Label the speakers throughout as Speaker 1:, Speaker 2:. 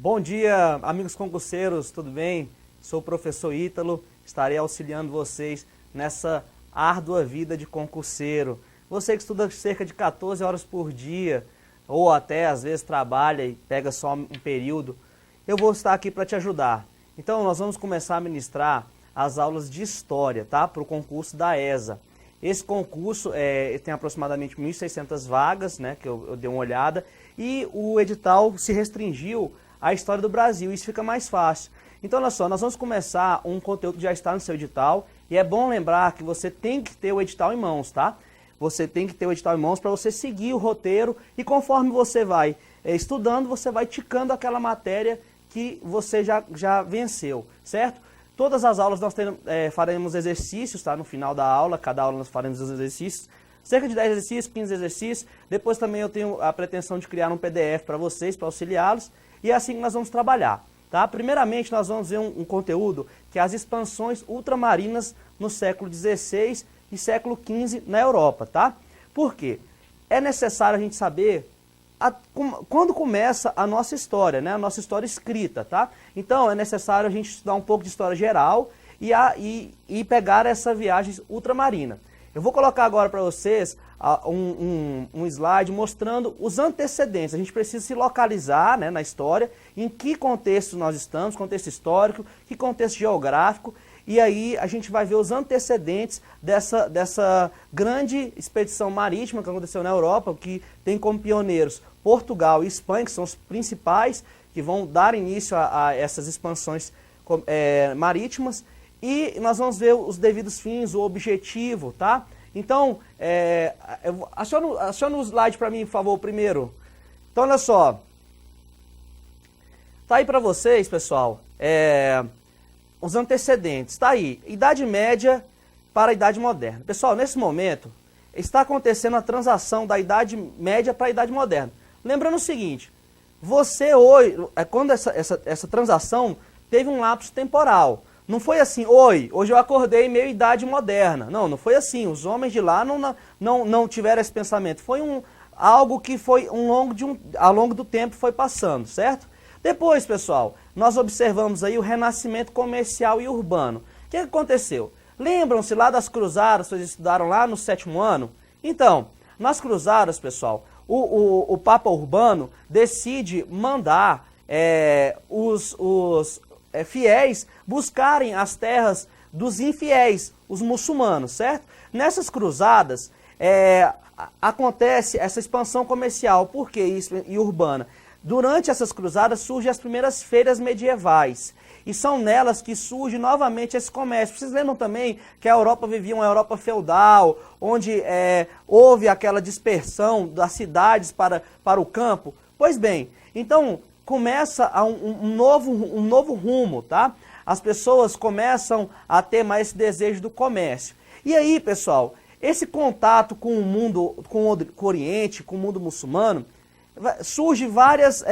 Speaker 1: Bom dia, amigos concurseiros, tudo bem? Sou o professor Ítalo, estarei auxiliando vocês nessa árdua vida de concurseiro. Você que estuda cerca de 14 horas por dia, ou até às vezes trabalha e pega só um período, eu vou estar aqui para te ajudar. Então nós vamos começar a ministrar as aulas de História, tá? Para o concurso da ESA. Esse concurso tem aproximadamente 1.600 vagas, né, que eu dei uma olhada, e o edital se restringiu à história do Brasil, isso fica mais fácil. Então, olha só, nós vamos começar um conteúdo que já está no seu edital, e é bom lembrar que você tem que ter o edital em mãos, tá? Você tem que ter o edital em mãos para você seguir o roteiro, e conforme você vai estudando, você vai ticando aquela matéria que você já venceu, certo? Todas as aulas nós faremos exercícios, tá? No final da aula, cada aula nós faremos os exercícios. Cerca de 10 exercícios, 15 exercícios. Depois também eu tenho a pretensão de criar um PDF para vocês, para auxiliá-los. E é assim que nós vamos trabalhar, tá? Primeiramente nós vamos ver um conteúdo que é as expansões ultramarinas no século XVI e século XV na Europa, tá? Por quê? É necessário a gente saber quando começa a nossa história, né? A nossa história escrita, tá? Então é necessário a gente estudar um pouco de história geral e pegar essa viagem ultramarina. Eu vou colocar agora para vocês um slide mostrando os antecedentes. A gente precisa se localizar, né, na história, em que contexto nós estamos, contexto histórico, que contexto geográfico, e aí a gente vai ver os antecedentes dessa grande expedição marítima que aconteceu na Europa, que tem como pioneiros Portugal e Espanha, que são os principais que vão dar início a essas expansões marítimas, e nós vamos ver os devidos fins, o objetivo, tá? Então, aciona o slide para mim, por favor, primeiro. Então, olha só. Tá aí para vocês, pessoal, os antecedentes. Tá aí, Idade Média para a Idade Moderna. Pessoal, nesse momento, está acontecendo a transação da Idade Média para a Idade Moderna. Lembrando o seguinte, você hoje, quando essa transação teve um lapso temporal. Não foi assim, hoje eu acordei meio Idade Moderna. Não foi assim. Os homens de lá não tiveram esse pensamento. Foi algo que foi ao longo do tempo foi passando, certo? Depois, pessoal, nós observamos aí o renascimento comercial e urbano. O que aconteceu? Lembram-se lá das cruzadas, vocês estudaram lá no 7º ano? Então, nas cruzadas, pessoal, o Papa Urbano decide mandar os fiéis buscarem as terras dos infiéis, os muçulmanos, certo? Nessas cruzadas acontece essa expansão comercial, por que isso, e urbana? Durante essas cruzadas surgem as primeiras feiras medievais, e são nelas que surge novamente esse comércio. Vocês lembram também que a Europa vivia uma Europa feudal, onde houve aquela dispersão das cidades para o campo? Pois bem, então começa um novo rumo, tá? As pessoas começam a ter mais esse desejo do comércio. E aí, pessoal, esse contato com o mundo, com o Oriente, com o mundo muçulmano, surge várias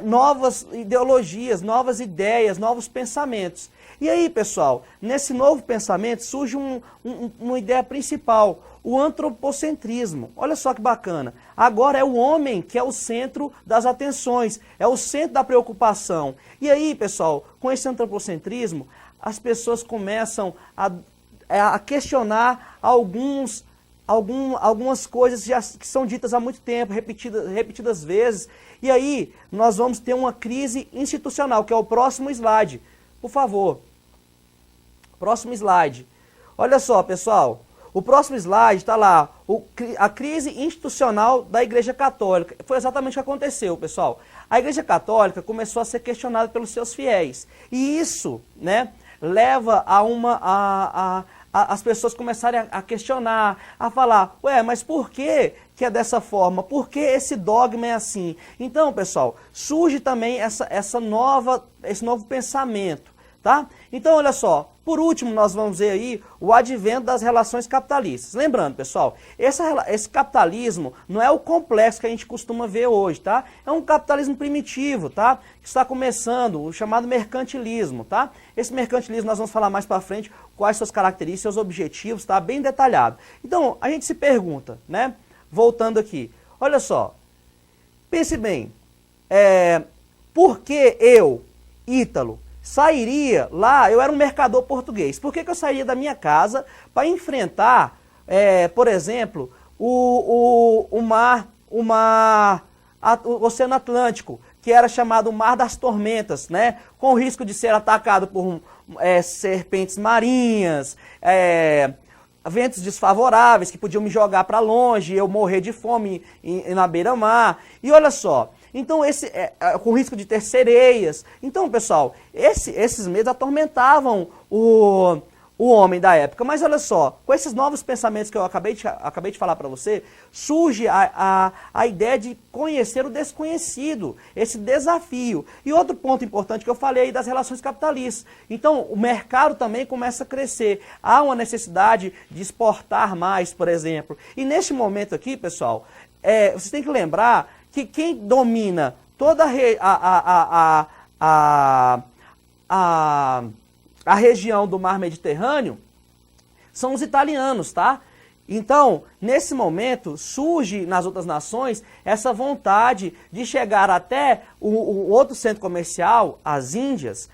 Speaker 1: novas ideologias, novas ideias, novos pensamentos. E aí, pessoal, nesse novo pensamento surge uma ideia principal, o antropocentrismo. Olha só que bacana. Agora é o homem que é o centro das atenções, é o centro da preocupação. E aí, pessoal, com esse antropocentrismo, as pessoas começam a questionar algumas coisas que são ditas há muito tempo, repetidas vezes. E aí, nós vamos ter uma crise institucional, que é o próximo slide. Por favor. Próximo slide. Olha só, pessoal. O próximo slide está lá. A crise institucional da Igreja Católica. Foi exatamente o que aconteceu, pessoal. A Igreja Católica começou a ser questionada pelos seus fiéis. E isso, né, leva as pessoas começarem a questionar, a falar, mas por que é dessa forma? Por que esse dogma é assim? Então, pessoal, surge também esse novo pensamento, tá? Então, olha só, por último, nós vamos ver aí o advento das relações capitalistas. Lembrando, pessoal, esse capitalismo não é o complexo que a gente costuma ver hoje, tá? É um capitalismo primitivo, tá? Que está começando, o chamado mercantilismo, tá? Esse mercantilismo nós vamos falar mais para frente, quais suas características, seus objetivos, tá? Bem detalhado. Então, a gente se pergunta, né? Voltando aqui, olha só, pense bem, Por que eu, Ítalo, sairia lá, eu era um mercador português, por que eu sairia da minha casa para enfrentar, por exemplo, o Oceano Atlântico, que era chamado Mar das Tormentas, né? Com o risco de ser atacado por serpentes marinhas, ventos desfavoráveis que podiam me jogar para longe, eu morrer de fome na beira-mar. E olha só, então com risco de ter sereias. Então, pessoal, esses medos atormentavam o homem da época. Mas olha só, com esses novos pensamentos que eu acabei de falar para você, surge a ideia de conhecer o desconhecido, esse desafio. E outro ponto importante que eu falei aí das relações capitalistas. Então, o mercado também começa a crescer. Há uma necessidade de exportar mais, por exemplo. E neste momento aqui, pessoal, vocês têm que lembrar que quem domina toda a região do Mar Mediterrâneo são os italianos, tá? Então, nesse momento, surge nas outras nações essa vontade de chegar até o outro centro comercial, as Índias,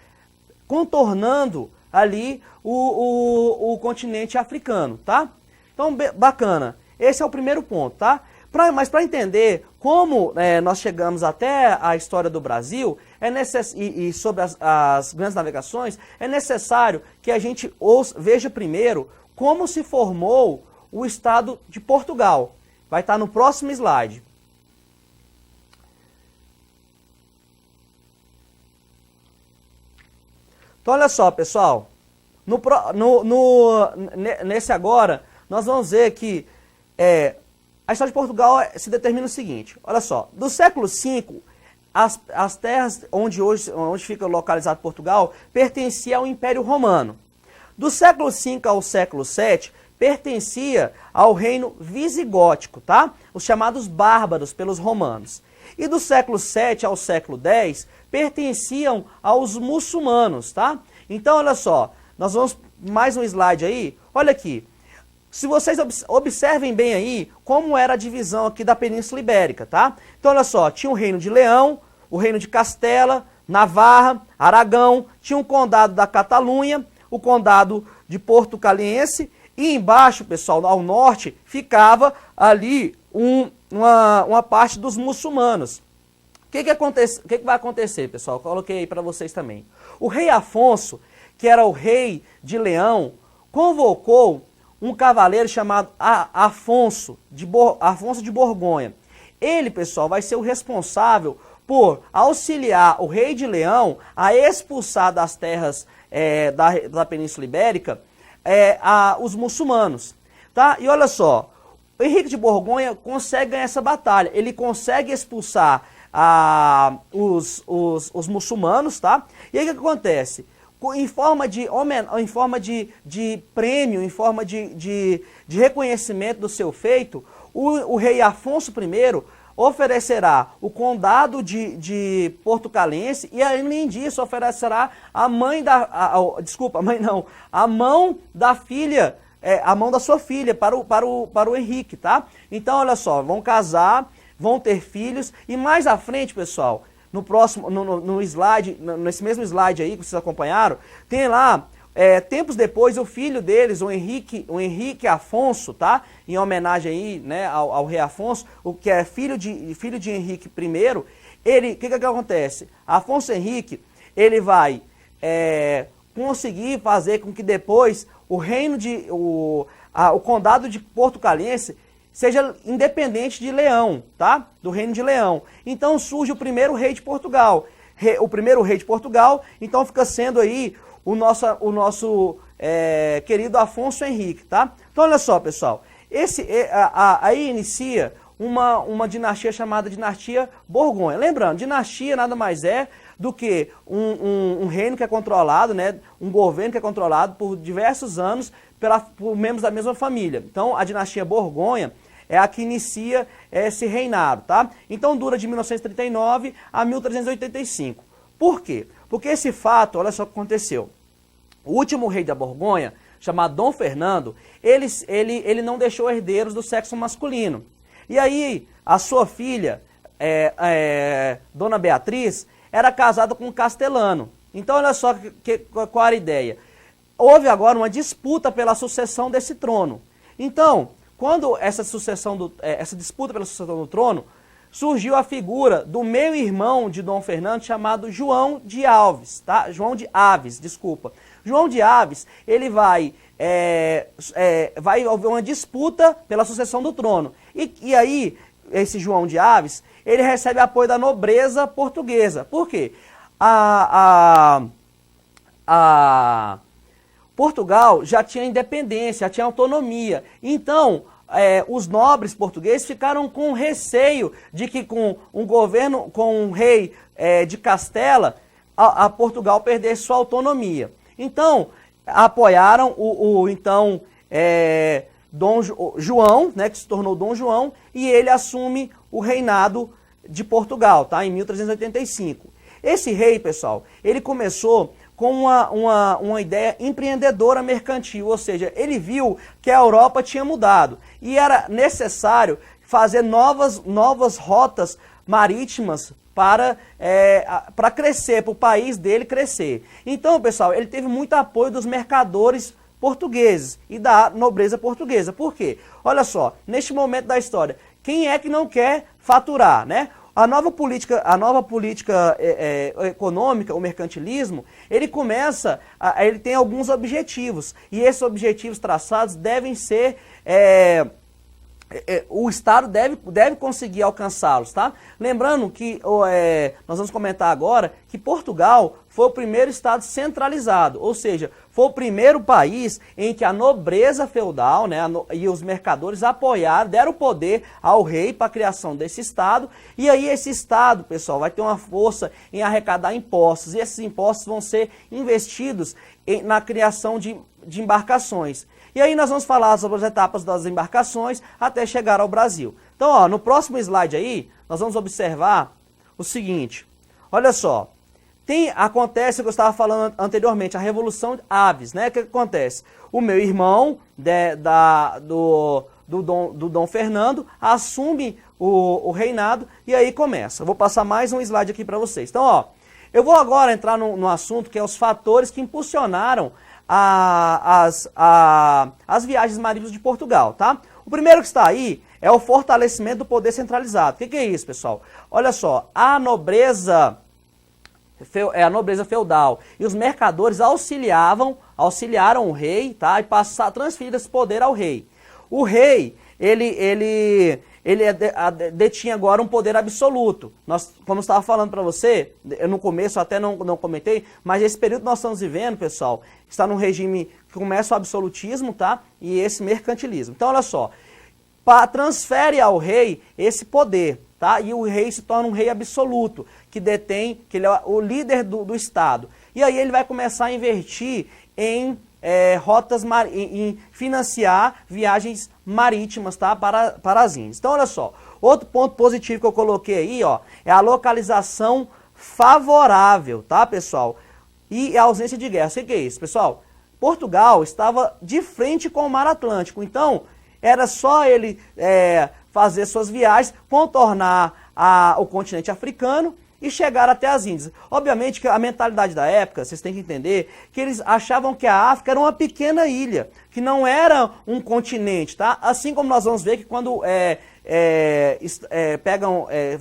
Speaker 1: contornando ali o continente africano, tá? Então, bacana. Esse é o primeiro ponto, tá? Mas para entender como nós chegamos até a história do Brasil e sobre as grandes navegações, é necessário que a gente veja primeiro como se formou o estado de Portugal. Vai estar no próximo slide. Então olha só, pessoal, nesse agora, nós vamos ver que a história de Portugal se determina o seguinte, olha só, do século V, as terras onde fica localizado Portugal pertencia ao Império Romano. Do século V ao século VII, pertencia ao reino visigótico, tá? Os chamados bárbaros pelos romanos. E do século VII ao século X, pertenciam aos muçulmanos, tá? Então, olha só, nós vamos mais um slide aí, olha aqui. Se vocês observem bem aí como era a divisão aqui da Península Ibérica, tá? Então, olha só, tinha o Reino de Leão, o Reino de Castela, Navarra, Aragão, tinha o Condado da Catalunha, o Condado de Porto Caliense, e embaixo, pessoal, ao norte, ficava ali uma parte dos muçulmanos. O que vai acontecer, pessoal? Eu coloquei aí para vocês também. O rei Afonso, que era o rei de Leão, convocou um cavaleiro chamado Afonso de Borgonha. Ele, pessoal, vai ser o responsável por auxiliar o rei de Leão a expulsar das terras da Península Ibérica os muçulmanos. Tá? E olha só, o Henrique de Borgonha consegue ganhar essa batalha. Ele consegue expulsar os muçulmanos, tá? E aí o que acontece? Em forma de prêmio, em forma de reconhecimento do seu feito, o rei Afonso I oferecerá o condado de Porto Calense e, além disso, oferecerá a mão da filha, a mão da sua filha para o Henrique, tá? Então, olha só, vão casar, vão ter filhos e mais à frente, pessoal, no próximo, no slide, nesse mesmo slide aí que vocês acompanharam, tem lá, tempos depois, o filho deles, o Henrique Afonso, tá? Em homenagem aí, né, ao rei Afonso, o que é filho de Henrique I, o que acontece? Afonso Henrique, ele vai conseguir fazer com que depois o condado de Porto Calense seja independente de Leão, tá? Do reino de Leão. Então surge o primeiro rei de Portugal. O primeiro rei de Portugal, então fica sendo aí o nosso querido Afonso Henrique, tá? Então olha só, pessoal, aí inicia uma dinastia chamada dinastia Borgonha. Lembrando, dinastia nada mais é do que um reino que é controlado, né? Um governo que é controlado por diversos anos por membros da mesma família. Então a dinastia Borgonha é a que inicia esse reinado, tá? Então dura de 1939 a 1385. Por quê? Porque esse fato, olha só o que aconteceu. O último rei da Borgonha, chamado Dom Fernando, ele não deixou herdeiros do sexo masculino. E aí, a sua filha, Dona Beatriz era casada com um castelano. Então, olha só qual era a ideia. Houve agora uma disputa pela sucessão desse trono. Então, quando essa disputa pela sucessão do trono, surgiu a figura do meio-irmão de Dom Fernando, chamado João de Alves, tá? João de Aves, desculpa. João de Aves, ele vai haver uma disputa pela sucessão do trono. E aí, esse João de Aves, ele recebe apoio da nobreza portuguesa. Por quê? Portugal já tinha independência, já tinha autonomia. Então, os nobres portugueses ficaram com receio de que com um governo, com um rei de Castela, a Portugal perdesse sua autonomia. Então, apoiaram Dom João, né, que se tornou Dom João, e ele assume o reinado de Portugal, tá, em 1385. Esse rei, pessoal, ele começou com uma ideia empreendedora mercantil, ou seja, ele viu que a Europa tinha mudado e era necessário fazer novas rotas marítimas para crescer, para o país dele crescer. Então, pessoal, ele teve muito apoio dos mercadores portugueses e da nobreza portuguesa. Por quê? Olha só, neste momento da história, quem é que não quer faturar, né? A nova política econômica, o mercantilismo, ele tem alguns objetivos, e esses objetivos traçados devem ser, o Estado deve conseguir alcançá-los, tá? Lembrando que, nós vamos comentar agora, que Portugal foi o primeiro Estado centralizado, ou seja, foi o primeiro país em que a nobreza feudal, né, e os mercadores deram poder ao rei para a criação desse Estado, e aí esse Estado, pessoal, vai ter uma força em arrecadar impostos, e esses impostos vão ser investidos na criação de embarcações. E aí nós vamos falar sobre as etapas das embarcações até chegar ao Brasil. Então, ó, no próximo slide aí, nós vamos observar o seguinte, olha só. Acontece o que eu estava falando anteriormente, a Revolução de Aves, né? O que acontece? O meu irmão do Dom Fernando assume o reinado e aí começa. Eu vou passar mais um slide aqui para vocês. Então, ó, eu vou agora entrar no assunto que é os fatores que impulsionaram as viagens marítimas de Portugal, tá? O primeiro que está aí é o fortalecimento do poder centralizado. O que é isso, pessoal? Olha só, a nobreza feudal e os mercadores auxiliaram o rei, tá? E transferiram esse poder ao rei. O rei, ele detinha agora um poder absoluto. Como eu estava falando para você, no começo eu até não comentei, mas esse período que nós estamos vivendo, pessoal, está num regime que começa o absolutismo, tá? E esse mercantilismo. Então, olha só, transfere ao rei esse poder, tá? E o rei se torna um rei absoluto, que ele é o líder do Estado. E aí ele vai começar a investir em em financiar viagens marítimas, tá? para as Índias. Então, olha só, outro ponto positivo que eu coloquei aí, ó, é a localização favorável, tá, pessoal? E a ausência de guerra. O que é isso, pessoal? Portugal estava de frente com o Mar Atlântico, então era só ele fazer suas viagens, contornar o continente africano e chegar até as Índias. Obviamente que a mentalidade da época, vocês têm que entender, que eles achavam que a África era uma pequena ilha, que não era um continente, tá? Assim como nós vamos ver que quando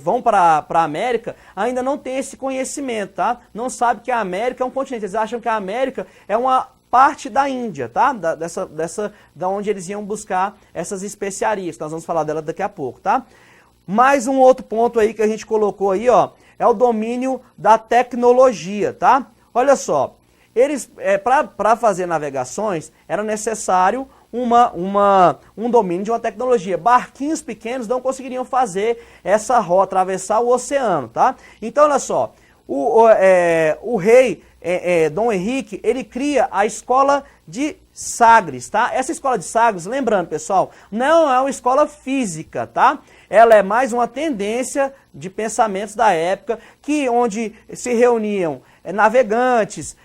Speaker 1: vão para a América, ainda não tem esse conhecimento, tá? Não sabe que a América é um continente, eles acham que a América é uma parte da Índia, tá? Da onde eles iam buscar essas especiarias, nós vamos falar dela daqui a pouco, tá? Mais um outro ponto aí que a gente colocou aí, ó, é o domínio da tecnologia, tá? Olha só, eles, para fazer navegações, era necessário um domínio de uma tecnologia. Barquinhos pequenos não conseguiriam fazer essa rota, atravessar o oceano, tá? Então, olha só, o rei Dom Henrique, ele cria a escola de Sagres, tá? Essa escola de Sagres, lembrando, pessoal, não é uma escola física, tá? Ela é mais uma tendência de pensamentos da época, onde se reuniam navegantes,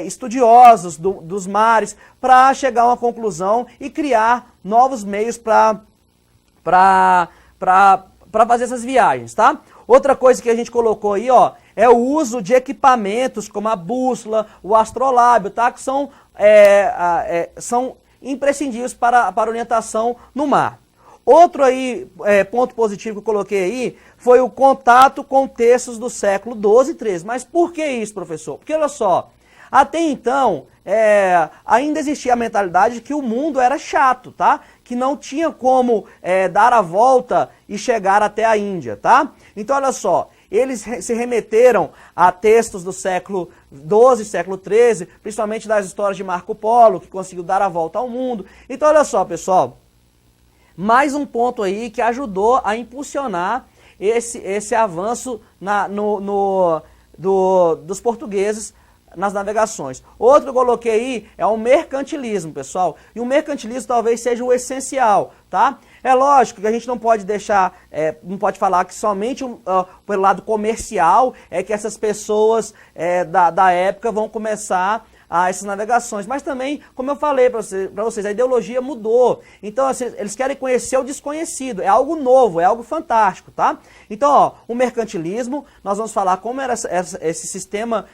Speaker 1: estudiosos dos mares, para chegar a uma conclusão e criar novos meios para fazer essas viagens, tá? Outra coisa que a gente colocou aí, ó, é o uso de equipamentos como a bússola, o astrolábio, tá? Que são imprescindíveis para orientação no mar. Outro aí, ponto positivo que eu coloquei aí foi o contato com textos do século XII e XIII. Mas por que isso, professor? Porque olha só, até então ainda existia a mentalidade de que o mundo era chato, tá? Que não tinha como dar a volta e chegar até a Índia, tá? Então olha só, eles se remeteram a textos do século XII, século XIII, principalmente das histórias de Marco Polo, que conseguiu dar a volta ao mundo. Então olha só, pessoal, mais um ponto aí que ajudou a impulsionar esse avanço dos portugueses nas navegações. Outro que eu coloquei aí é o mercantilismo, pessoal. E o mercantilismo talvez seja o essencial, tá? É lógico que a gente não pode deixar, não pode falar que somente pelo lado comercial é que essas pessoas da época vão começar essas navegações. Mas também, como eu falei para vocês, a ideologia mudou. Então, assim, eles querem conhecer o desconhecido. É algo novo, é algo fantástico, tá? Então, ó, o mercantilismo, nós vamos falar como era esse sistema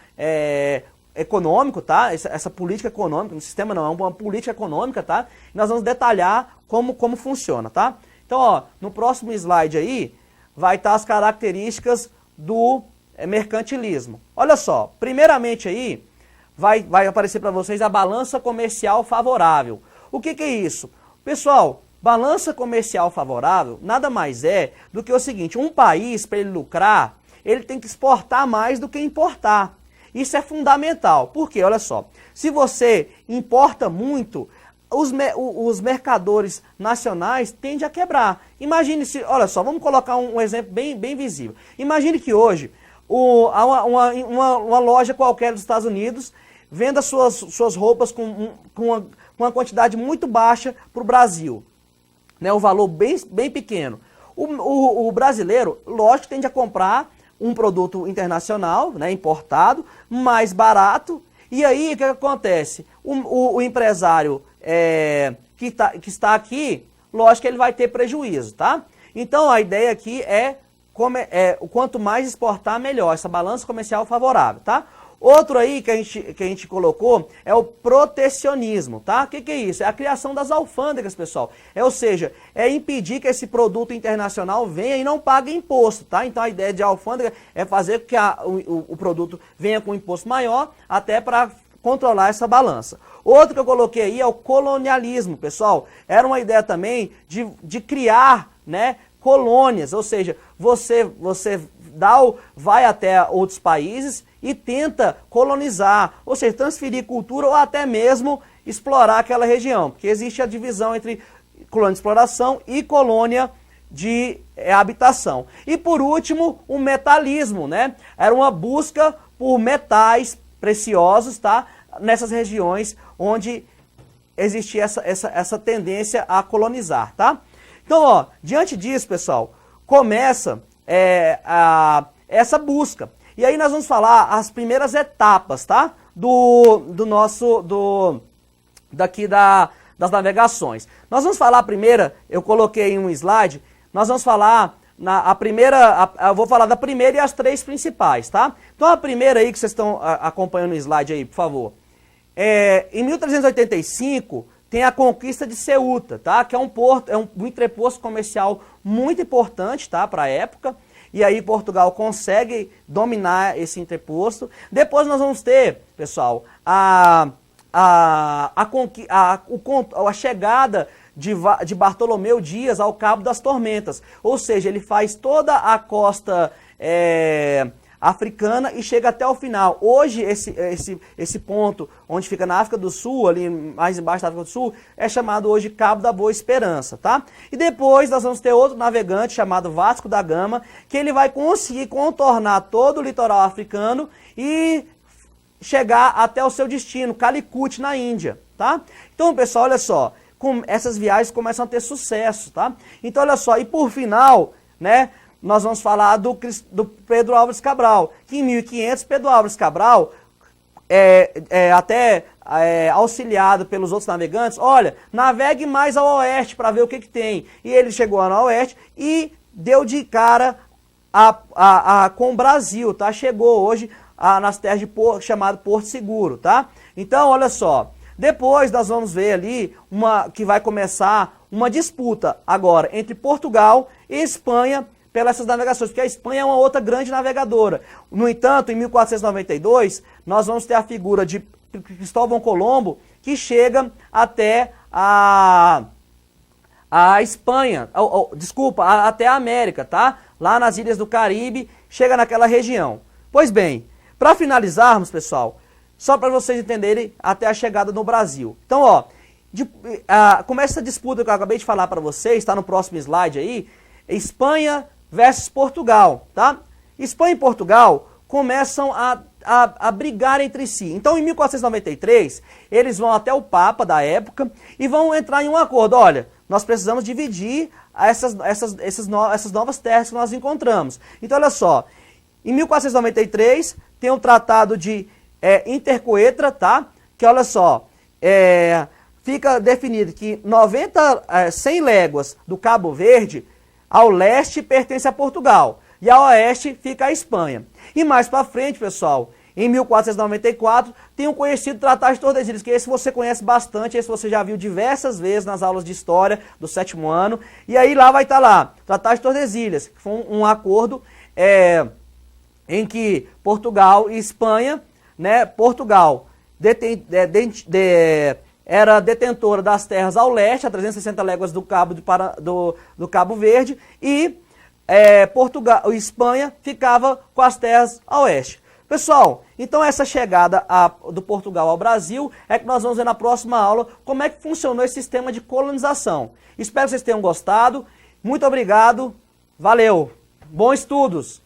Speaker 1: econômico, tá? Essa política econômica, um sistema não, é uma política econômica, tá? E nós vamos detalhar como funciona, tá? Então, ó, no próximo slide aí, vai estar as características do mercantilismo. Olha só, primeiramente aí, vai aparecer para vocês a balança comercial favorável. O que é isso? Pessoal, balança comercial favorável nada mais é do que o seguinte, um país, para ele lucrar, ele tem que exportar mais do que importar. Isso é fundamental. Por quê? Olha só, se você importa muito, os mercadores nacionais tendem a quebrar. Imagine se, olha só, vamos colocar um exemplo bem visível. Imagine que hoje uma loja qualquer dos Estados Unidos venda suas roupas com uma quantidade muito baixa para o Brasil. Né, um valor bem pequeno. O brasileiro, lógico, tende a comprar um produto internacional, né, importado, mais barato. E aí, o que acontece? O empresário que está aqui, lógico que ele vai ter prejuízo, tá? Então, a ideia aqui quanto mais exportar, melhor. Essa balança comercial favorável, tá? Outro aí que a gente colocou é o protecionismo, tá? O que é isso? É a criação das alfândegas, pessoal. Ou seja, é impedir que esse produto internacional venha e não pague imposto, tá? Então a ideia de alfândega é fazer com que o produto venha com um imposto maior, até para controlar essa balança. Outro que eu coloquei aí é o colonialismo, pessoal. Era uma ideia também de criar, né, colônias, ou seja, você vai até outros países e tenta colonizar, ou seja, transferir cultura ou até mesmo explorar aquela região, porque existe a divisão entre colônia de exploração e colônia de habitação. E por último, o metalismo, né? Era uma busca por metais preciosos, tá? Nessas regiões onde existia essa tendência a colonizar, tá? Então, ó, diante disso, pessoal, começa essa busca. E aí nós vamos falar as primeiras etapas, tá? Das navegações. Nós vamos falar a primeira, eu coloquei em um slide, nós vamos falar eu vou falar da primeira e as três principais, tá? Então a primeira aí que vocês estão acompanhando no slide aí, por favor. Em 1385 tem a conquista de Ceuta, tá? Que é um porto, um entreposto comercial muito importante, tá? Para a época. E aí Portugal consegue dominar esse entreposto. Depois nós vamos ter, pessoal, a chegada de Bartolomeu Dias ao Cabo das Tormentas. Ou seja, ele faz toda a costa africana e chega até o final. Hoje, esse ponto, onde fica na África do Sul, ali mais embaixo da África do Sul, é chamado hoje Cabo da Boa Esperança, tá? E depois nós vamos ter outro navegante chamado Vasco da Gama, que ele vai conseguir contornar todo o litoral africano e chegar até o seu destino, Calicut, na Índia, tá? Então, pessoal, olha só, essas viagens começam a ter sucesso, tá? Então, olha só, e por final, né, nós vamos falar do Pedro Álvares Cabral, que em 1500 Pedro Álvares Cabral, auxiliado pelos outros navegantes, olha, navegue mais ao oeste para ver o que tem. E ele chegou ao oeste e deu de cara com o Brasil, tá? Chegou hoje nas terras de chamado Porto Seguro, tá? Então, olha só, depois nós vamos ver ali que vai começar uma disputa agora entre Portugal e Espanha pelas essas navegações, porque a Espanha é uma outra grande navegadora. No entanto, em 1492, nós vamos ter a figura de Cristóvão Colombo, que chega até a Espanha, até a América, tá? Lá nas ilhas do Caribe, chega naquela região. Pois bem, para finalizarmos, pessoal, só para vocês entenderem até a chegada no Brasil. Então, ó, começa essa disputa que eu acabei de falar para vocês, está no próximo slide aí, Espanha versus Portugal, tá? Espanha e Portugal começam a brigar entre si. Então, em 1493, eles vão até o Papa da época e vão entrar em um acordo. Olha, nós precisamos dividir essas novas terras que nós encontramos. Então, olha só, em 1493 tem um tratado de Intercoetra, tá? Que, olha só, fica definido que 100 léguas do Cabo Verde ao leste pertence a Portugal e ao oeste fica a Espanha. E mais para frente, pessoal, em 1494, tem um conhecido Tratado de Tordesilhas, que esse você conhece bastante, esse você já viu diversas vezes nas aulas de história do 7º ano. E aí lá vai estar lá, Tratado de Tordesilhas, que foi um acordo em que Portugal e Espanha, né, Portugal era detentora das terras ao leste, a 360 léguas do Cabo Verde, e Espanha ficava com as terras ao oeste. Pessoal, então essa chegada do Portugal ao Brasil é que nós vamos ver na próxima aula como é que funcionou esse sistema de colonização. Espero que vocês tenham gostado. Muito obrigado. Valeu. Bons estudos.